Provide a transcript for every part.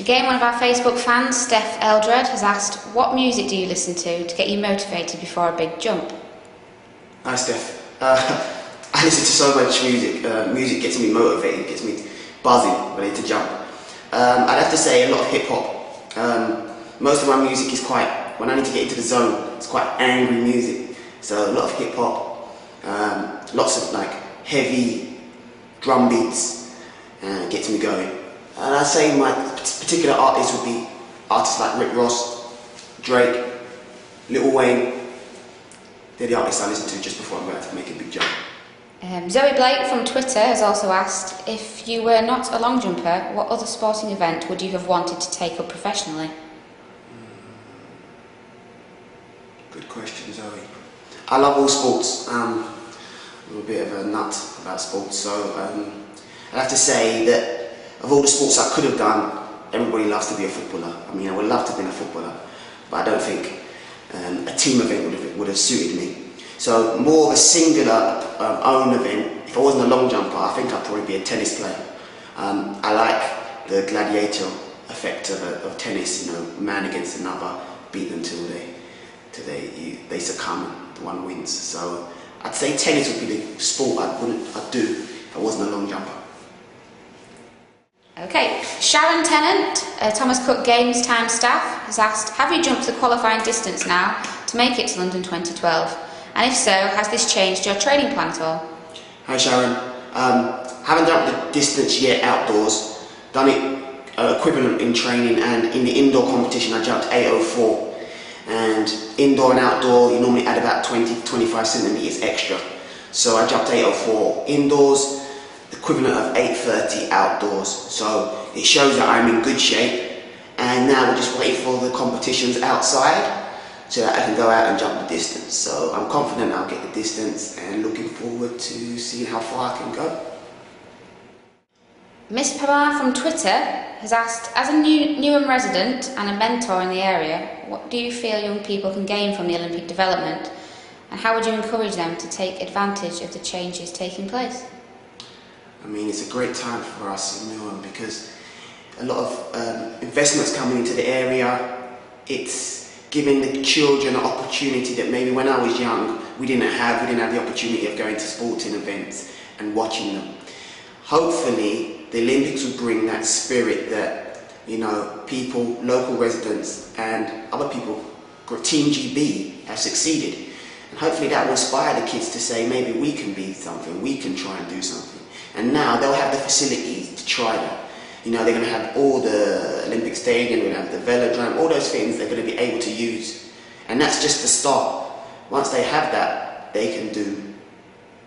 Again, one of our Facebook fans, Steph Eldred, has asked, what music do you listen to get you motivated before a big jump? Hi Steph. I listen to so much music. Music gets me motivated, gets me buzzing, ready to jump. I'd have to say a lot of hip hop. Most of my music is quite, when I need to get into the zone, it's quite angry music. So a lot of hip hop, lots of like heavy drum beats, gets me going. And I'd say my particular artists would be artists like Rick Ross, Drake, Lil Wayne. They're the artists I listen to just before I'm about to make a big jump. Zoe Blake from Twitter has also asked, if you were not a long jumper, what other sporting event would you have wanted to take up professionally? Good question, Zoe. I love all sports. I'm a bit of a nut about sports, so I'd have to say that of all the sports I could have done, everybody loves to be a footballer. I mean, I would love to have been a footballer, but I don't think a team event would have suited me. So more of a singular own event. If I wasn't a long jumper, I think I'd probably be a tennis player. I like the gladiator effect of tennis. You know, man against another, beat them till they succumb and the one wins. So I'd say tennis would be the sport I'd do if I wasn't a long jumper. Okay, Sharon Tennant, Thomas Cook Games Time staff, has asked, have you jumped the qualifying distance now to make it to London 2012? And if so, has this changed your training plan at all? Hi Sharon, haven't jumped the distance yet outdoors, done it equivalent in training, and in the indoor competition I jumped 8:04, and indoor and outdoor you normally add about 20-25 centimetres extra. So I jumped 8:04 indoors, the equivalent of 8:30 outdoors. So it shows that I'm in good shape, and now we're just waiting for the competitions outside so that I can go out and jump the distance. So I'm confident I'll get the distance and looking forward to seeing how far I can go. Miss Pamar from Twitter has asked, as a Newham resident and a mentor in the area, what do you feel young people can gain from the Olympic development, and how would you encourage them to take advantage of the changes taking place? I mean, it's a great time for us in Newham because a lot of investments coming into the area. It's giving the children an opportunity that maybe when I was young we didn't have the opportunity of going to sporting events and watching them. Hopefully the Olympics will bring that spirit that, you know, people, local residents and other people, Team GB, have succeeded. And hopefully that will inspire the kids to say maybe we can be something, we can try and do something. And now they'll have the facilities to try that. You know, they're going to have all the Olympic stadium, they're going to have the velodrome, all those things they're going to be able to use. And that's just the start. Once they have that, they can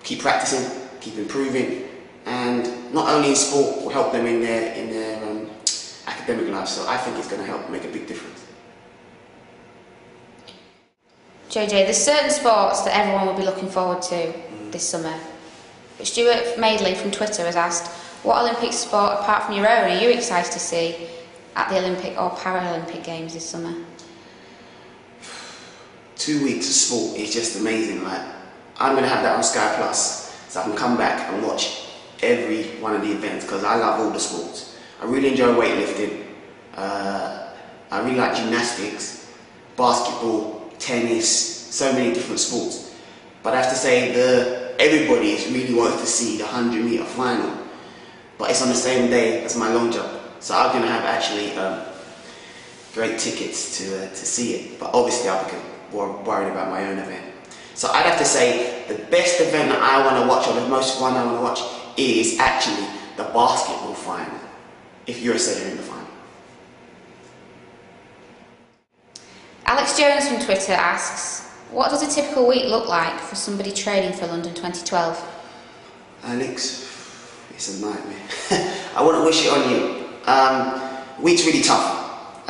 keep practicing, keep improving, and not only in sport, will help them in their academic life. So I think it's going to help make a big difference. JJ, there's certain sports that everyone will be looking forward to this summer. But Stuart Madeley from Twitter has asked, what Olympic sport, apart from your own, are you excited to see at the Olympic or Paralympic Games this summer? 2 weeks of sport is just amazing. Like, I'm going to have that on Sky Plus, so I can come back and watch every one of the events because I love all the sports. I really enjoy weightlifting. I really like gymnastics, basketball, tennis, so many different sports. But I have to say everybody is really wanting to see the 100-metre final. But it's on the same day as my long jump, so I'm going to have actually great tickets to see it. But obviously I'll be worried about my own event. So I'd have to say the best event that I want to watch, or the most one I want to watch, is actually the basketball final, if USA are in the final. Alex Jones from Twitter asks, what does a typical week look like for somebody training for London 2012? Alex, it's a nightmare. I wouldn't wish it on you. Week's really tough.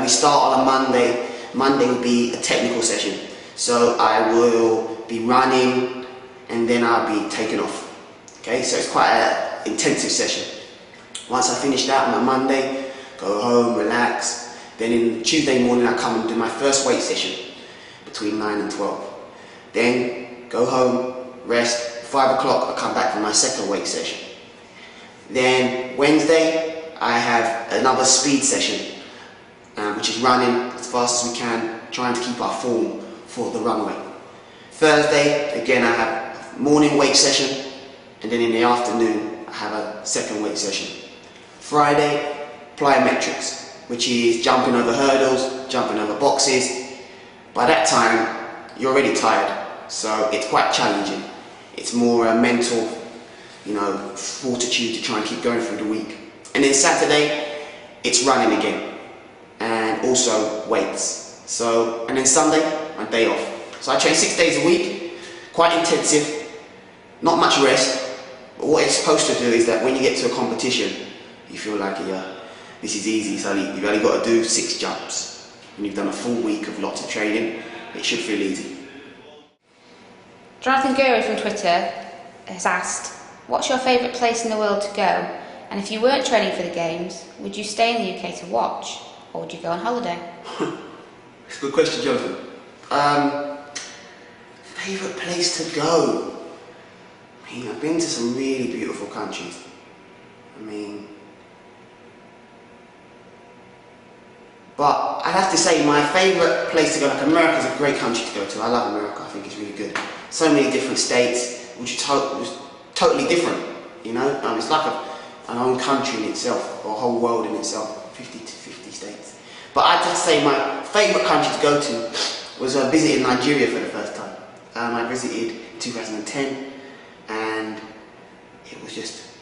We start on a Monday. Monday will be a technical session. So I will be running and then I'll be taking off. Okay, so it's quite an intensive session. Once I finish that on a Monday, go home, relax. Then in Tuesday morning I come and do my first weight session between 9 and 12. Then go home, rest. 5 o'clock I come back for my second weight session. Then Wednesday I have another speed session, which is running as fast as we can, trying to keep our form for the runway. Thursday, again, I have a morning weight session, and then in the afternoon, I have a second weight session. Friday, plyometrics, which is jumping over hurdles, jumping over boxes. By that time, you're already tired, so it's quite challenging. It's more a mental, fortitude to try and keep going through the week. And then Saturday, it's running again, and also weights. And then Sunday, my day off. So I train 6 days a week, quite intensive, not much rest. But what it's supposed to do is that when you get to a competition, you feel like, this is easy, so you've only got to do 6 jumps. When you've done a full week of lots of training, it should feel easy. Jonathan Gurry from Twitter has asked, what's your favourite place in the world to go? And if you weren't training for the games, would you stay in the UK to watch, or would you go on holiday? It's a good question, Jonathan. Favourite place to go? I've been to some really beautiful countries. But I'd have to say my favourite place to go, like America's a great country to go to. I love America, I think it's really good. So many different states, which are totally different, It's like an own country in itself, or a whole world in itself, 50 to 50 states. But I'd just say my favourite country to go to was visiting Nigeria for the first time. I visited in 2010, and it was just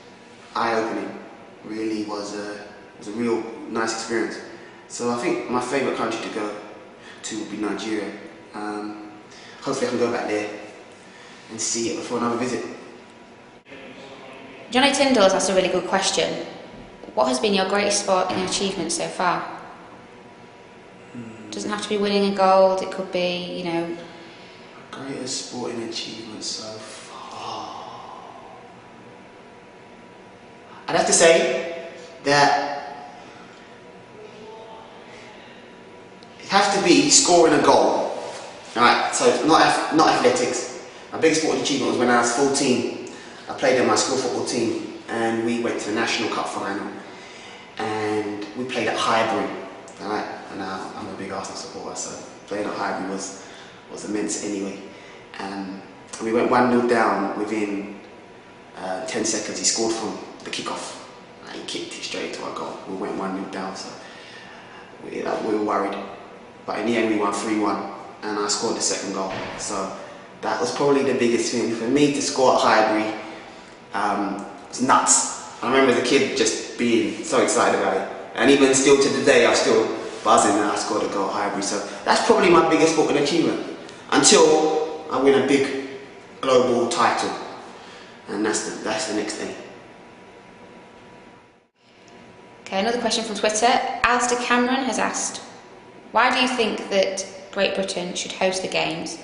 eye-opening. Really was a real nice experience. So I think my favourite country to go to would be Nigeria. Hopefully I can go back there and see it before another visit. Johnny Tyndall has asked a really good question. What has been your greatest sporting achievement so far? Doesn't have to be winning a gold, it could be, Greatest sporting achievement so far. I'd have to say that it has to be scoring a goal. Alright, so not athletics. My biggest sporting achievement was when I was 14. I played in my school football team, and we went to the National Cup final, and we played at Highbury. Alright, and I'm a big Arsenal supporter, so playing at Highbury was immense anyway. And we went 1-0 down within 10 seconds. He scored from the kickoff. He kicked it straight to our goal. We went 1-0 down, so we were worried. But in the end, we won 3-1, and I scored the second goal. So that was probably the biggest thing for me to score at Highbury. It was nuts. I remember as a kid just being so excited about it. And even still to today, I'm still buzzing that I scored a goal at Highbury. So that's probably my biggest sporting achievement. Until I win a big global title. And that's the next thing. Okay, another question from Twitter. Alistair Cameron has asked, why do you think that Great Britain should host the Games?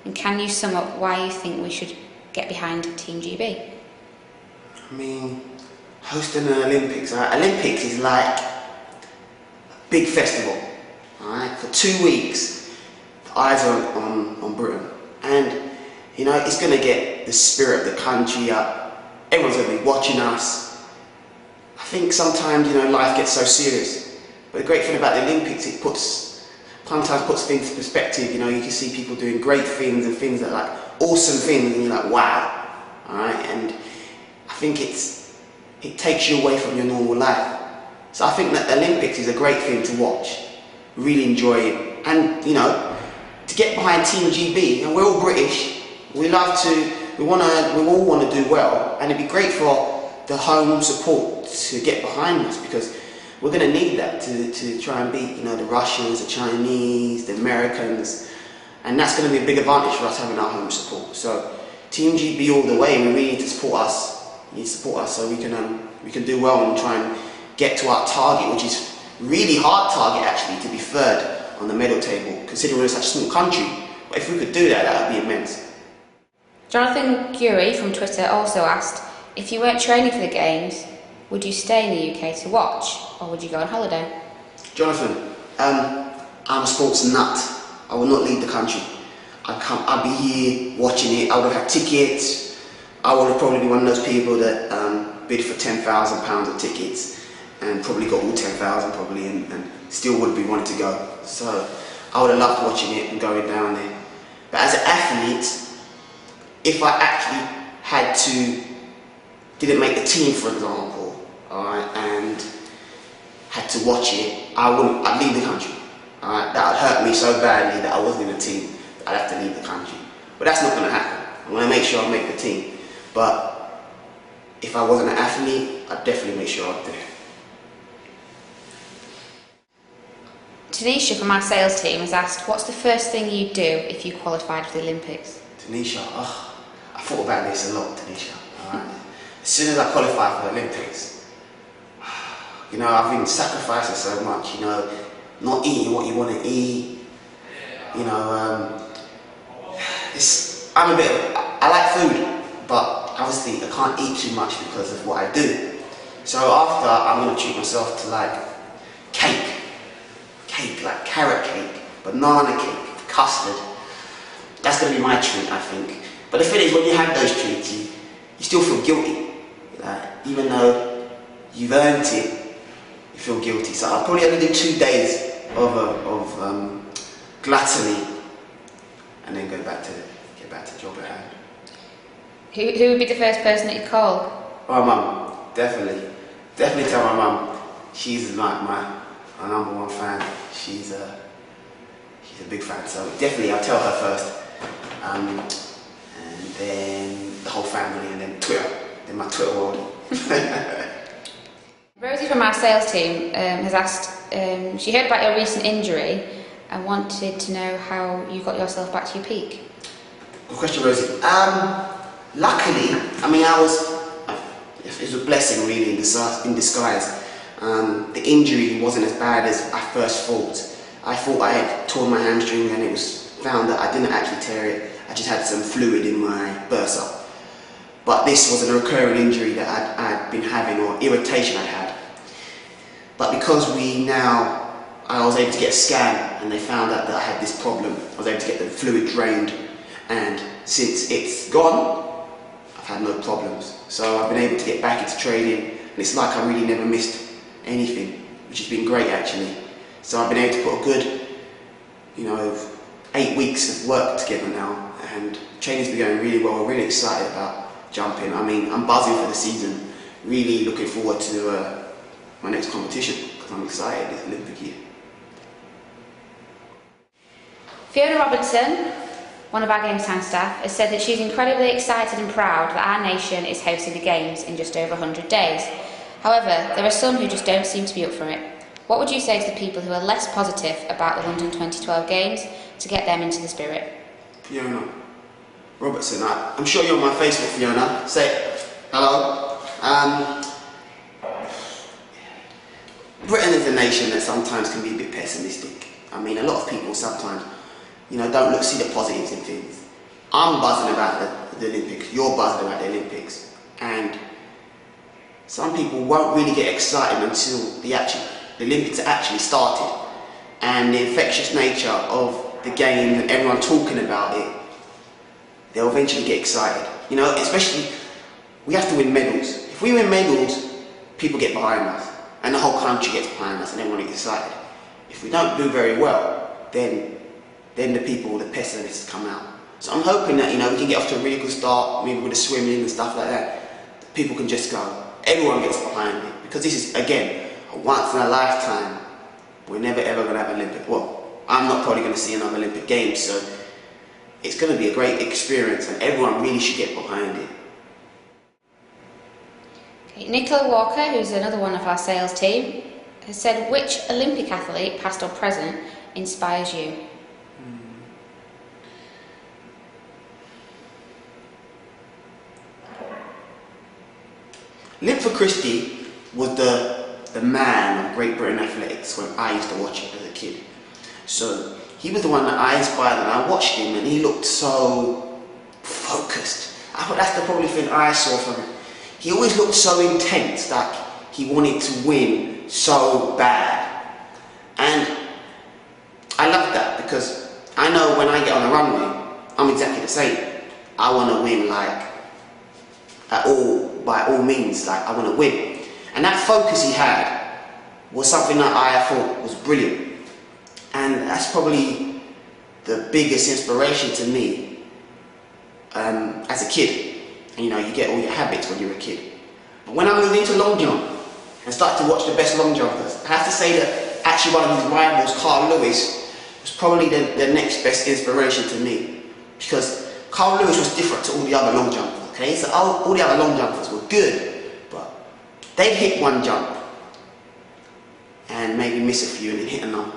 And can you sum up why you think we should get behind Team GB? Hosting an Olympics. Olympics is like a big festival. Alright, for 2 weeks, the eyes are on Britain. And, it's going to get the spirit of the country up. Everyone's going to be watching us. I think sometimes, life gets so serious. But the great thing about the Olympics, it sometimes puts things in perspective. You can see people doing great things and things that are like awesome things, and you're like, wow. Alright, and I think it takes you away from your normal life. So I think that the Olympics is a great thing to watch, really enjoy it, and to get behind Team GB. And we're all British. We all want to do well, and it'd be great for the home support to get behind us, because we're going to need that to try and beat the Russians, the Chinese, the Americans, and that's going to be a big advantage for us having our home support. So Team GB all the way. We really need to support us. You need to support us so we can do well and try and get to our target, which is really hard target actually, to be third on the medal table, considering we're such a small country. But if we could do that, that would be immense. Jonathan Gurry from Twitter also asked, if you weren't training for the Games, would you stay in the UK to watch, or would you go on holiday? Jonathan, I'm a sports nut. I will not leave the country. I'd be here watching it. I would have had tickets. I would have probably be one of those people that bid for £10,000 of tickets and probably got all 10,000 probably, and still would be wanting to go. So I would have loved watching it and going down there. But as an athlete, if I actually didn't make the team, for example, alright, and had to watch it, I'd leave the country. Alright, that would hurt me so badly that I wasn't in the team, that I'd have to leave the country. But that's not going to happen. I'm going to make sure I make the team. But if I wasn't an athlete, I'd definitely make sure I was there. Tanisha from our sales team has asked, what's the first thing you'd do if you qualified for the Olympics? Tanisha, I thought about this a lot, Tanisha. Alright. As soon as I qualify for the Olympics, you know, I've been sacrificing so much, you know, not eating what you want to eat, you know, I like food, but obviously I can't eat too much because of what I do. So after, I'm going to treat myself to like cake, like carrot cake, banana cake, custard. That's going to be my treat, I think. But the thing is, when you have those treats, you still feel guilty. Even though you've earned it, you feel guilty. So I'm probably going to do 2 days of gluttony, and then get back to the job at hand. Who would be the first person that you'd call? My mum, definitely tell my mum. She's like my #1 fan. She's a big fan, so definitely I'll tell her first, and then the whole family, and then Twitter, then my Twitter world. Rosie from our sales team has asked, she heard about your recent injury and wanted to know how you got yourself back to your peak. Good question, Rosie. Luckily, I mean, it was a blessing really in disguise. The injury wasn't as bad as I first thought. I thought I had torn my hamstring, and it was found that I didn't actually tear it. I just had some fluid in my bursa. But this was a recurring injury that I'd been having, or irritation I'd had. But because I was able to get a scan, and they found out that I had this problem. I was able to get the fluid drained, and since it's gone, I've had no problems. So I've been able to get back into training, and it's like I really never missed anything, which has been great actually. So I've been able to put a good, 8 weeks of work together now, and training's been going really well. I'm really excited about jumping. I mean, I'm buzzing for the season, really looking forward to my next competition, because I'm excited this Olympic year. Fiona Robertson, one of our Games Time staff, has said that she's incredibly excited and proud that our nation is hosting the Games in just over 100 days. However, there are some who just don't seem to be up for it. What would you say to the people who are less positive about the London 2012 Games to get them into the spirit? Fiona Robertson, I'm sure you're on my Facebook, Fiona. Say hello. Britain is a nation that sometimes can be a bit pessimistic. I mean, a lot of people sometimes, don't see the positives in things. I'm buzzing about the Olympics. You're buzzing about the Olympics, and some people won't really get excited until the Olympics are actually started, and the infectious nature of the game and everyone talking about it, they'll eventually get excited. Especially, we have to win medals. If we win medals, people get behind us, and the whole country gets behind us, and everyone gets excited. If we don't do very well, then the pessimists come out. So I'm hoping that, we can get off to a really good start, maybe with the swimming and stuff like that. People can just go. Everyone gets behind it, because this is, again, a once in a lifetime. We're never ever going to have Olympic. Well, I'm not probably going to see another Olympic Games, so it's going to be a great experience, and everyone really should get behind it. Okay, Nicola Walker, who's another one of our sales team, has said, which Olympic athlete, past or present, inspires you? Linford Christie was the man of Great Britain athletics when I used to watch it as a kid. So he was the one that I inspired, and I watched him, and he looked so focused. I thought that's the probably thing I saw from him. He always looked so intense, like he wanted to win so bad. And I love that, because I know when I get on the runway, I'm exactly the same. I want to win, by all means, I want to win. And that focus he had, was something that I thought was brilliant. And that's probably the biggest inspiration to me as a kid. And you know, you get all your habits when you're a kid. But when I moved into long jump and started to watch the best long jumpers, I have to say that actually one of his rivals, Carl Lewis, was probably the next best inspiration to me. Because Carl Lewis was different to all the other long jumpers, okay? So all the other long jumpers were good, but they'd hit one jump and maybe miss a few and then hit another.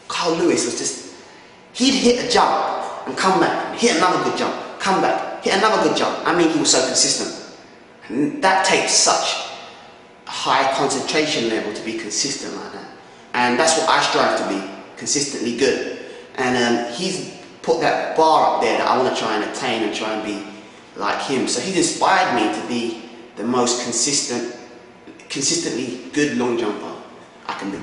Carl Lewis was just, he'd hit a jump and come back, and hit another good jump, come back, hit another good jump. I mean, he was so consistent. And that takes such a high concentration level to be consistent like that. And that's what I strive to be, consistently good. And he's put that bar up there that I want to try and attain and try and be like him. So he's inspired me to be the most consistently good long jumper I can be.